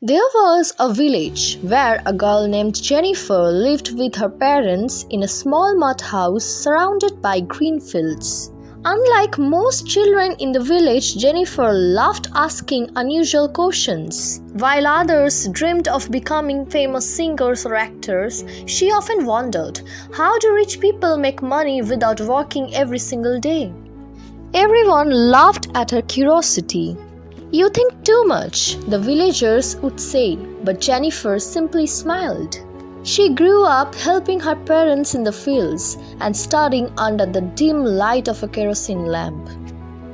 There was a village where a girl named Jenifer lived with her parents in a small mud house surrounded by green fields. Unlike most children in the village, Jenifer loved asking unusual questions. While others dreamed of becoming famous singers or actors, she often wondered, how do rich people make money without working every single day? Everyone laughed at her curiosity. "You think too much," the villagers would say, but Jenifer simply smiled. She grew up helping her parents in the fields and studying under the dim light of a kerosene lamp.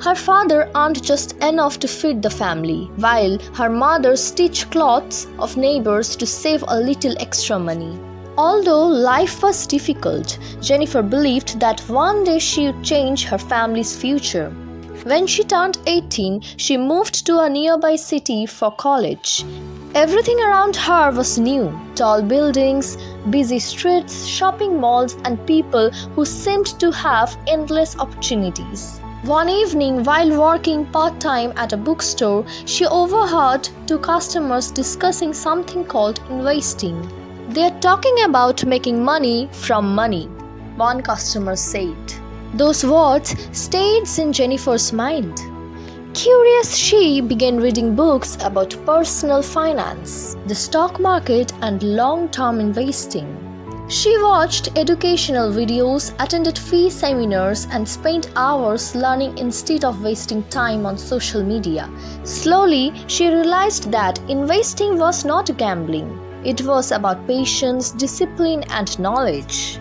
Her father earned just enough to feed the family, while her mother stitched clothes of neighbors to save a little extra money. Although life was difficult, Jenifer believed that one day she would change her family's future. When she turned 18, she moved to a nearby city for college. Everything around her was new: tall buildings, busy streets, shopping malls, and people who seemed to have endless opportunities. One evening, while working part-time at a bookstore, she overheard two customers discussing something called investing. "They're talking about making money from money," one customer said. Those words stayed in Jenifer's mind. Curious, she began reading books about personal finance, the stock market, and long-term investing. She watched educational videos, attended fee seminars, and spent hours learning instead of wasting time on social media. Slowly, she realized that investing was not gambling. It was about patience, discipline, and knowledge.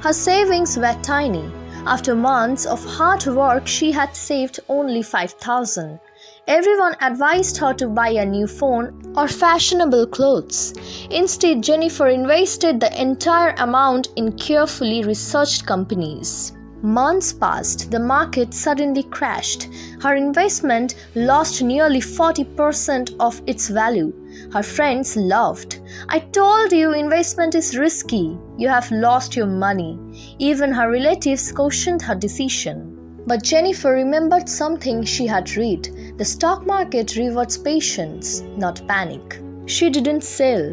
Her savings were tiny. After months of hard work, she had saved only $5,000. Everyone advised her to buy a new phone or fashionable clothes. Instead, Jenifer invested the entire amount in carefully researched companies. Months passed. The market suddenly crashed. Her investment lost nearly 40% of its value. Her friends laughed. "I told you investment is risky. You have lost your money." Even her relatives cautioned her decision. But Jenifer remembered something she had read. The stock market rewards patience, not panic. She didn't sell.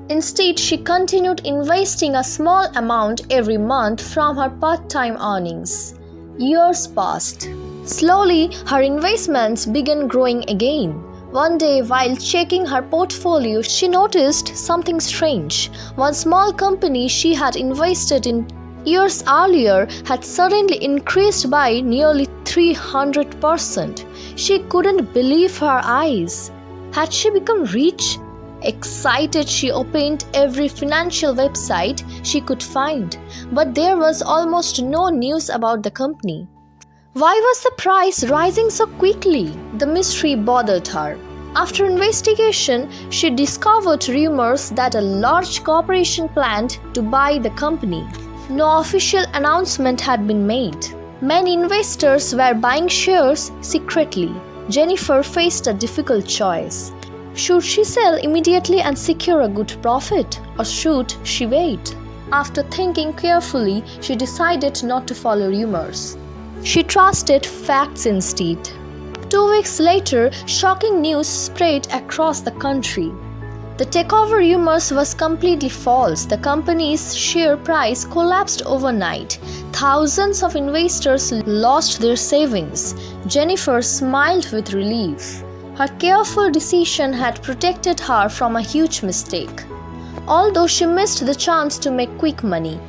Instead, she continued investing a small amount every month from her part-time earnings. Years passed. Slowly, her investments began growing again. One day, while checking her portfolio, she noticed something strange. One small company she had invested in years earlier had suddenly increased by nearly 300%. She couldn't believe her eyes. Had she become rich? Excited, she opened every financial website she could find, but there was almost no news about the company. Why was the price rising so quickly? The mystery bothered her. After investigation, she discovered rumors that a large corporation planned to buy the company. No official announcement had been made. Many investors were buying shares secretly. Jenifer faced a difficult choice. Should she sell immediately and secure a good profit, or should she wait? After thinking carefully, she decided not to follow rumors. She trusted facts instead. 2 weeks later, shocking news spread across the country. The takeover rumors was completely false. The company's share price collapsed overnight. Thousands of investors lost their savings. Jenifer smiled with relief. Her careful decision had protected her from a huge mistake. Although she missed the chance to make quick money,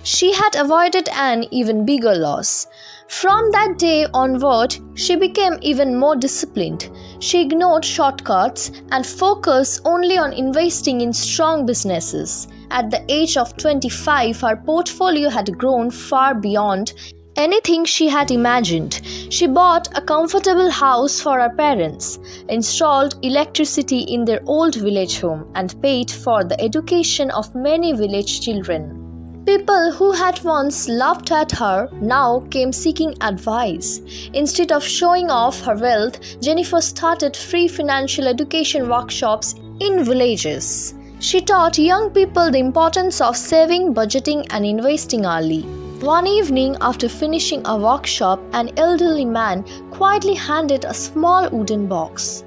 she had avoided an even bigger loss. From that day onward, she became even more disciplined. She ignored shortcuts and focused only on investing in strong businesses. At the age of 25, her portfolio had grown far beyond anything she had imagined. She bought a comfortable house for her parents, installed electricity in their old village home, and paid for the education of many village children. People who had once laughed at her now came seeking advice. Instead of showing off her wealth, Jenifer started free financial education workshops in villages. She taught young people the importance of saving, budgeting, and investing early. One evening, after finishing a workshop, an elderly man quietly handed a small wooden box.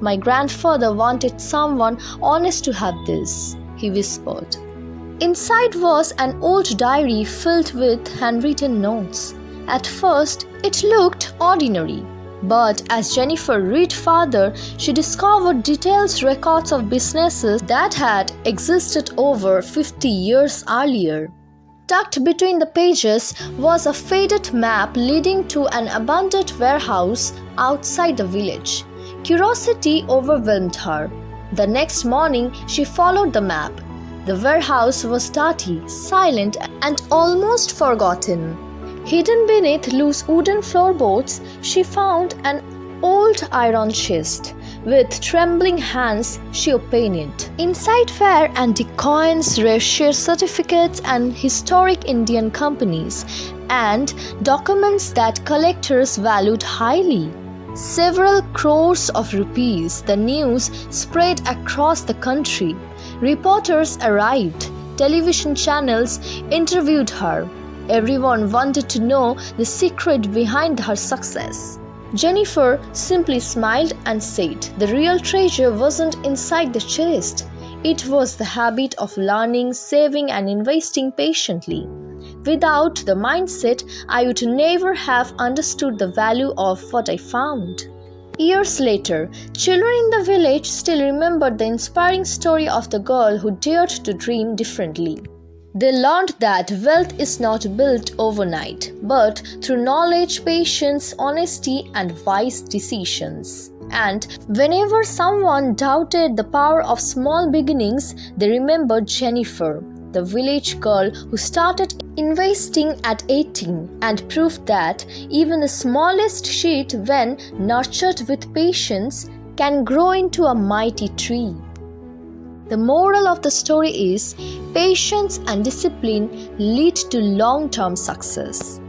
My grandfather wanted someone honest to have this," he whispered. Inside was an old diary filled with handwritten notes. At first, it looked ordinary. But as Jenifer read further, she discovered detailed records of businesses that had existed over 50 years earlier. Tucked between the pages was a faded map leading to an abandoned warehouse outside the village. Curiosity overwhelmed her. The next morning, she followed the map. The warehouse was dirty, silent, and almost forgotten. Hidden beneath loose wooden floorboards, she found an old iron chest. With trembling hands, she opened it. Inside were antique coins, rare share certificates, and historic Indian companies, and documents that collectors valued highly. Several crores of rupees. The news spread across the country. Reporters arrived. Television channels interviewed her. Everyone wanted to know the secret behind her success. Jenifer simply smiled and said the real treasure wasn't inside the chest. It was the habit of learning, saving, and investing patiently. Without the mindset, I would never have understood the value of what I found. Years later, children in the village still remembered the inspiring story of the girl who dared to dream differently. They learned that wealth is not built overnight, but through knowledge, patience, honesty, and wise decisions. And whenever someone doubted the power of small beginnings, they remembered Jenifer, the village girl who started investing at 18 and proved that even the smallest seed, when nurtured with patience, can grow into a mighty tree. The moral of the story is patience and discipline lead to long-term success.